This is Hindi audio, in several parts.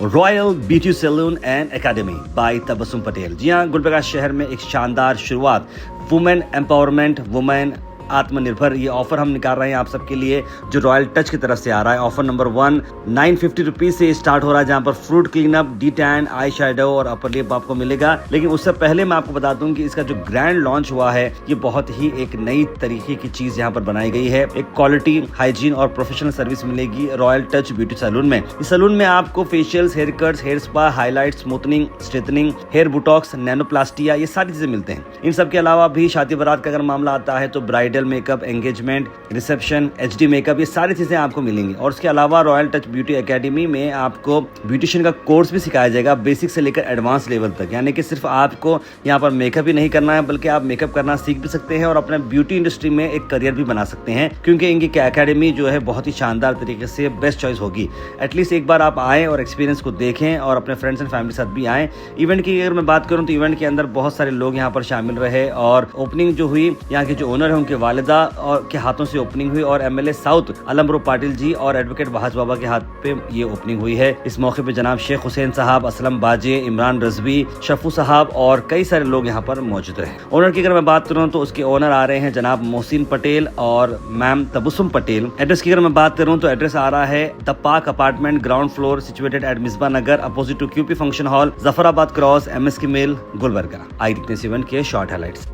Royal Beauty Salon and Academy by Tabassum Patel. जी हाँ, गुलबर्गा शहर में एक शानदार शुरुआत, वुमेन एम्पावरमेंट, वुमेन आत्मनिर्भर, ये ऑफर हम निकाल रहे हैं आप सबके लिए जो रॉयल टच की तरफ से आ रहा है। ऑफर नंबर 1 950 रुपीज से स्टार्ट हो रहा है, जहां पर fruit cleanup, D tan, eye shadow और अपर लिप आपको मिलेगा। लेकिन उससे पहले मैं आपको बता दूं कि इसका जो ग्रैंड लॉन्च हुआ है, ये बहुत ही एक नई तरीके की चीज यहाँ पर बनाई गई है। एक क्वालिटी, हाइजीन और प्रोफेशनल सर्विस मिलेगी रॉयल टच ब्यूटी सैलून में। इस सैलून में आपको facials, hair cuts, hair spa, highlight, smoothening, straightening, hair botox, nanoplastia, ये सारी चीजें मिलते हैं। इन सब के अलावा भी शादी बारात का अगर मामला आता है तो bridal makeup, engagement, reception, HD makeup, ये सारी चीजें आपको मिलेंगी। और उसके अलावा रॉयल टच ब्यूटी एकेडमी में आपको ब्यूटिशियन का कोर्स भी सिखाया जाएगा, बेसिक से लेकर एडवांस लेवल तक। यानी कि सिर्फ आपको यहाँ पर मेकअप ही नहीं करना है, बल्कि आप मेकअप करना सीख भी सकते हैं और अपने ब्यूटी इंडस्ट्री में एक करियर भी बना सकते हैं, क्योंकि इनकी एकेडमी जो है बहुत ही शानदार तरीके से बेस्ट चॉइस होगी। एटलीस्ट एक बार आप आएँ और एक्सपीरियंस को देखें और अपने फ्रेंड्स एंड फैमिली साथ भी आएँ। इवेंट की अगर मैं बात करूँ तो इवेंट के अंदर बहुत सारे लोग यहाँ पर शामिल रहे और ओपनिंग जो हुई, यहाँ के जो ओनर है उनके वालिदा और के हाथों से ओपनिंग हुई और एमएलए साउथ अलमरो पाटिल जी और एडवोकेट बहाज बाबा के हाथ पे ये ओपनिंग हुई है। इस मौके पे जनाब शेख हुसैन साहब, असलम बाजे, इमरान रजवी, शफू साहब और कई सारे लोग यहाँ पर मौजूद रहे। ओनर की अगर मैं बात करूँ तो उसके ओनर आ रहे हैं जनाब मोहसिन पटेल और मैम तबस्सुम पटेल। एड्रेस की अगर मैं बात करूँ तो एड्रेस आ रहा है the Park Apartment, ground floor, situated at Misbah Nagar, opposite to QP function hall, Zafarabad cross, MSK mill, Gulbarga. आई देखते हैं इस इवेंट के शॉर्ट हाइलाइट्स।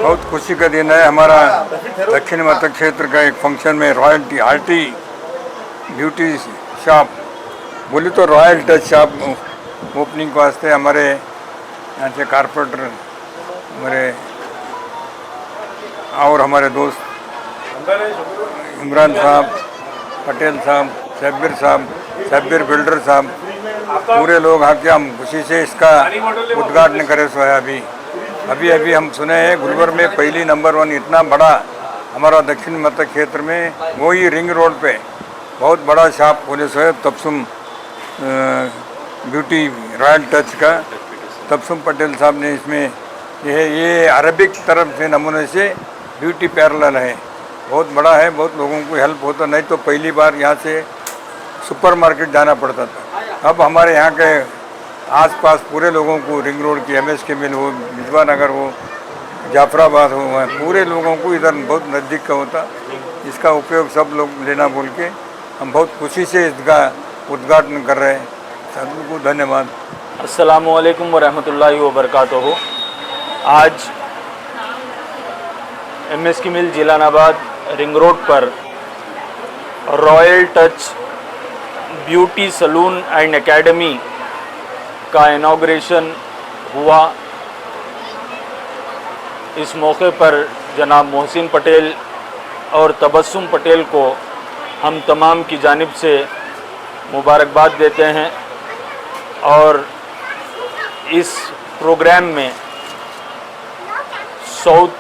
बहुत खुशी का दिन है। हमारा दक्षिण मध्य क्षेत्र का एक फंक्शन में रॉयल आरटी ब्यूटी शॉप, बोली तो रॉयल टच शॉप ओपनिंग वास्ते हमारे यहाँ से कारपोरेटर हमारे और हमारे दोस्त इमरान साहब, पटेल साहब, शब्बीर बिल्डर साहब, पूरे लोग आके हम खुशी से इसका उद्घाटन करे सो है। अभी हम सुने हैं गुलबर्गा में पहली नंबर 1 इतना बड़ा हमारा दक्षिण मध्य क्षेत्र में, वो ही रिंग रोड पे बहुत बड़ा शॉप खोले सो है तबस्सुम ब्यूटी रॉयल टच का। तबस्सुम पटेल साहब ने इसमें ये अरबिक तरफ से नमूने से ब्यूटी पैरेलल है, बहुत बड़ा है, बहुत लोगों को हेल्प होता। नहीं तो पहली बार यहाँ से सुपरमार्केट जाना पड़ता था। अब हमारे यहाँ के आसपास पूरे लोगों को रिंग रोड की एमएसके मिल हो, मिसबा नगर हो, जाफराबाद हो, पूरे लोगों को इधर बहुत नज़दीक का होता। इसका उपयोग सब लोग लेना बोल के हम बहुत खुशी से इसका उद्घाटन कर रहे हैं। सबको धन्यवाद। अस्सलामु अलैकुम वरहमतुल्लाहि वबरकातुहू। आज MS की मिल जिलानाबाद रिंग रोड पर royal touch beauty salon and academy का इनॉग्रेशन हुआ। इस मौके पर जनाब मोहसिन पटेल और तबस्सुम पटेल को हम तमाम की जानिब से मुबारकबाद देते हैं और इस प्रोग्राम में साउथ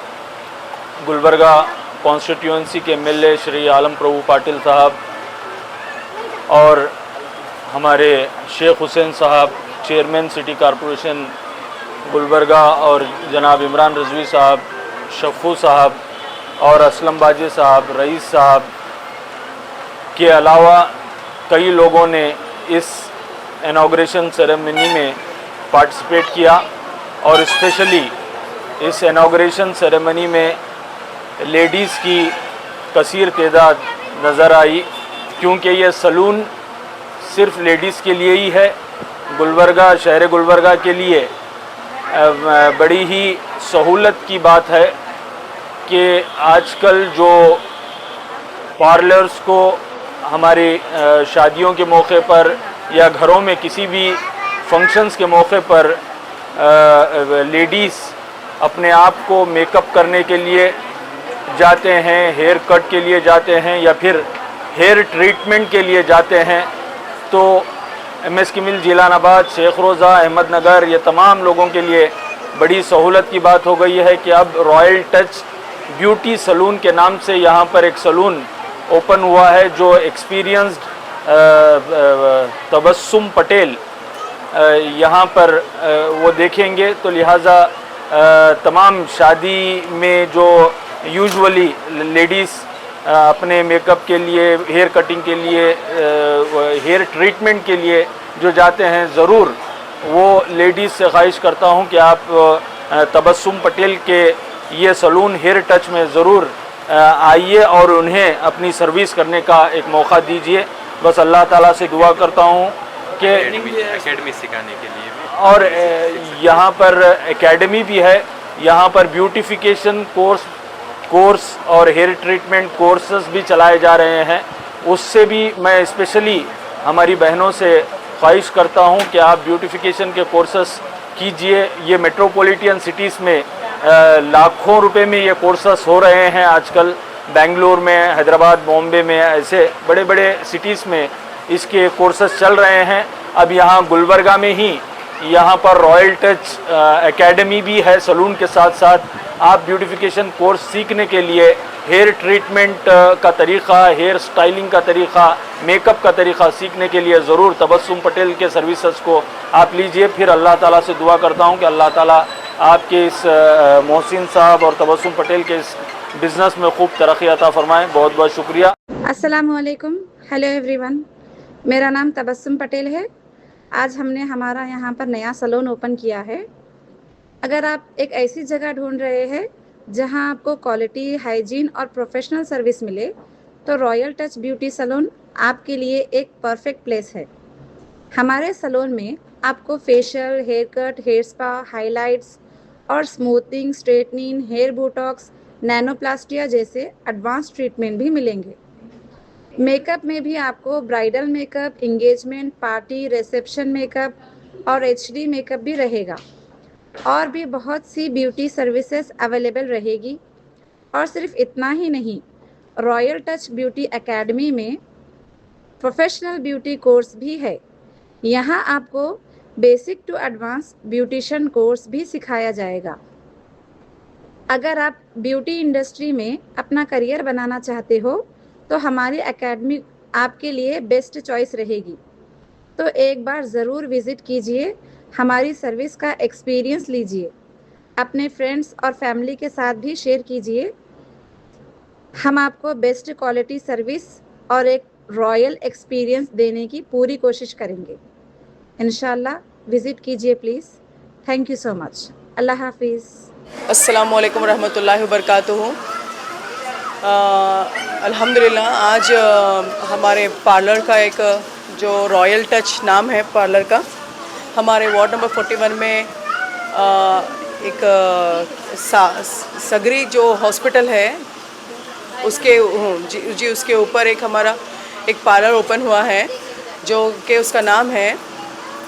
गुलबर्गा कॉन्स्टिट्यूंसी के MLA श्री आलम प्रभु पाटिल साहब और हमारे शेख हुसैन साहब चेयरमैन सिटी कॉरपोरेशन गुलबर्गा और जनाब इमरान रज़वी साहब, शफ़ू साहब और असलम बाजी साहब, रईस साहब के अलावा कई लोगों ने इस इनॉग्रेशन सेरेमनी में पार्टिसिपेट किया और स्पेशली इस इनॉग्रेशन सेरेमनी में लेडीज़ की कसीर तादाद नज़र आई, क्योंकि ये सलून सिर्फ लेडीज़ के लिए ही है। गुलबर्गा, शहर गुलबर्गा के लिए बड़ी ही सहूलत की बात है कि आजकल जो पार्लर्स को हमारी शादियों के मौके पर या घरों में किसी भी फंक्शंस के मौके पर लेडीज़ अपने आप को मेकअप करने के लिए जाते हैं, हेयर कट के लिए जाते हैं या फिर हेयर ट्रीटमेंट के लिए जाते हैं, तो MS की मिल जिलानाबाद, शेख रोज़ा, अहमदनगर ये तमाम लोगों के लिए बड़ी सहूलत की बात हो गई है कि अब रॉयल टच ब्यूटी सलून के नाम से यहाँ पर एक सलून ओपन हुआ है जो एक्सपीरियंस्ड तबस्सुम पटेल यहाँ पर वो देखेंगे। तो लिहाजा तमाम शादी में जो यूजुअली लेडीज़ अपने मेकअप के लिए, हेयर कटिंग के लिए, हेयर ट्रीटमेंट के लिए जो जाते हैं, ज़रूर वो लेडीज़ से ख्वाहिश करता हूं कि आप तबस्सुम पटेल के ये सलून हेयर टच में ज़रूर आइए और उन्हें अपनी सर्विस करने का एक मौका दीजिए। बस अल्लाह ताला से दुआ करता हूं कि एकेडमी सिखाने के लिए भी और यहाँ पर एकेडमी भी है, यहाँ पर ब्यूटिफिकेशन कोर्स और हेयर ट्रीटमेंट कोर्सेज भी चलाए जा रहे हैं। उससे भी मैं स्पेशली हमारी बहनों से ख्वाहिश करता हूँ कि आप ब्यूटिफिकेशन के कोर्सेज कीजिए। ये मेट्रोपॉलिटन सिटीज़ में लाखों रुपए में ये कोर्सेज हो रहे हैं आजकल। बेंगलुरु में, हैदराबाद, बॉम्बे में, ऐसे बड़े बड़े सिटीज़ में इसके कोर्सेज चल रहे हैं। अब यहाँ गुलबर्गा में ही यहाँ पर रॉयल टच एकेडमी भी है सलून के साथ साथ। आप ब्यूटिफिकेशन कोर्स सीखने के लिए, हेयर ट्रीटमेंट का तरीक़ा, हेयर स्टाइलिंग का तरीक़ा, मेकअप का तरीक़ा सीखने के लिए ज़रूर तबस्सुम पटेल के सर्विसेज को आप लीजिए। फिर अल्लाह ताला से दुआ करता हूँ कि अल्लाह ताला आपके इस मोहसिन साहब और तबस्सुम पटेल के इस बिज़नेस में खूब तरक्की अता फ़रमाएँ। बहुत बहुत शुक्रिया। अस्सलामु अलैकुम, हेलो एवरीवन, मेरा नाम तबस्सुम पटेल है। आज हमने हमारा यहाँ पर नया सलून ओपन किया है। अगर आप एक ऐसी जगह ढूंढ रहे हैं जहाँ आपको क्वालिटी, हाइजीन और प्रोफेशनल सर्विस मिले, तो रॉयल टच ब्यूटी सलून आपके लिए एक परफेक्ट प्लेस है। हमारे सलून में आपको facial, hair cut, hair spa, highlights और smoothening, straightening, hair Botox, nanoplastia जैसे एडवांस ट्रीटमेंट भी मिलेंगे। मेकअप में भी आपको bridal makeup, engagement, party, reception makeup और HD मेकअप भी रहेगा। और भी बहुत सी ब्यूटी सर्विसेज अवेलेबल रहेगी। और सिर्फ इतना ही नहीं, रॉयल टच ब्यूटी एकेडमी में प्रोफेशनल ब्यूटी कोर्स भी है। यहाँ आपको basic to advance beautician course भी सिखाया जाएगा। अगर आप ब्यूटी इंडस्ट्री में अपना करियर बनाना चाहते हो तो हमारी एकेडमी आपके लिए बेस्ट चॉइस रहेगी। तो एक बार ज़रूर विज़िट कीजिए, हमारी सर्विस का एक्सपीरियंस लीजिए, अपने फ्रेंड्स और फैमिली के साथ भी शेयर कीजिए। हम आपको बेस्ट क्वालिटी सर्विस और एक रॉयल एक्सपीरियंस देने की पूरी कोशिश करेंगे। इंशाल्लाह विज़िट कीजिए please. Thank you so much. अल्लाह हाफिज़। अस्सलामु अलैकुम रहमतुल्लाहि व बरकातुहू। अल्हम्दुलिल्लाह आज हमारे पार्लर का एक जो रॉयल टच नाम है पार्लर का, हमारे वार्ड नंबर 41 में एक सगरी जो हॉस्पिटल है उसके जी उसके ऊपर एक हमारा एक पार्लर ओपन हुआ है जो कि उसका नाम है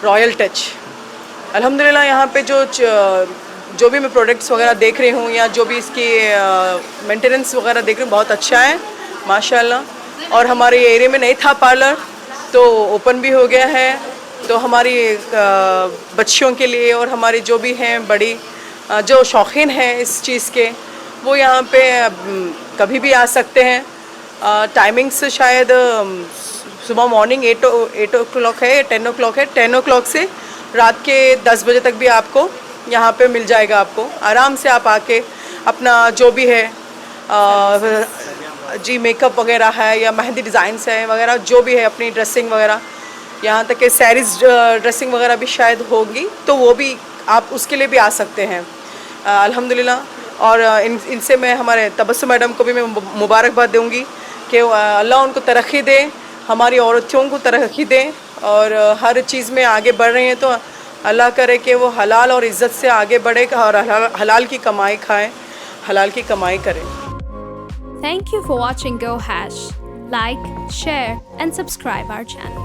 रॉयल टच। अल्हम्दुलिल्लाह यहाँ पे जो भी मैं प्रोडक्ट्स वगैरह देख रही हूँ या जो भी इसकी मेंटेनेंस वगैरह देख रही हूँ बहुत अच्छा है माशाल्लाह। और हमारे एरिया में नहीं था पार्लर तो ओपन भी हो गया है, तो हमारी बच्चियों के लिए और हमारी जो भी हैं बड़ी जो शौकीन हैं इस चीज़ के वो यहाँ पे कभी भी आ सकते हैं। टाइमिंग्स शायद सुबह मॉर्निंग 8 o'clock है, 10 o'clock है, 10 o'clock से रात के 10 बजे तक भी आपको यहाँ पे मिल जाएगा। आपको आराम से आप आके अपना जो भी है जी मेकअप वगैरह है या मेहंदी डिज़ाइंस है वगैरह जो भी है अपनी ड्रेसिंग वगैरह, यहाँ तक कि सैरीज ड्रेसिंग वगैरह भी शायद होगी तो वो भी आप उसके लिए भी आ सकते हैं अल्हम्दुलिल्लाह। और इनसे मैं हमारे तबस्सुम मैडम को भी मैं मुबारकबाद दूंगी कि अल्लाह उनको तरक्की दे, हमारी औरतों को तरक्की दे और हर चीज़ में आगे बढ़ रही हैं तो अल्लाह करे कि वो हलाल और इज़्ज़त से आगे बढ़े और हलाल की कमाई खाएं, हलाल की कमाई करें। Thank you for watching Go Hash. Like, share and subscribe our channel.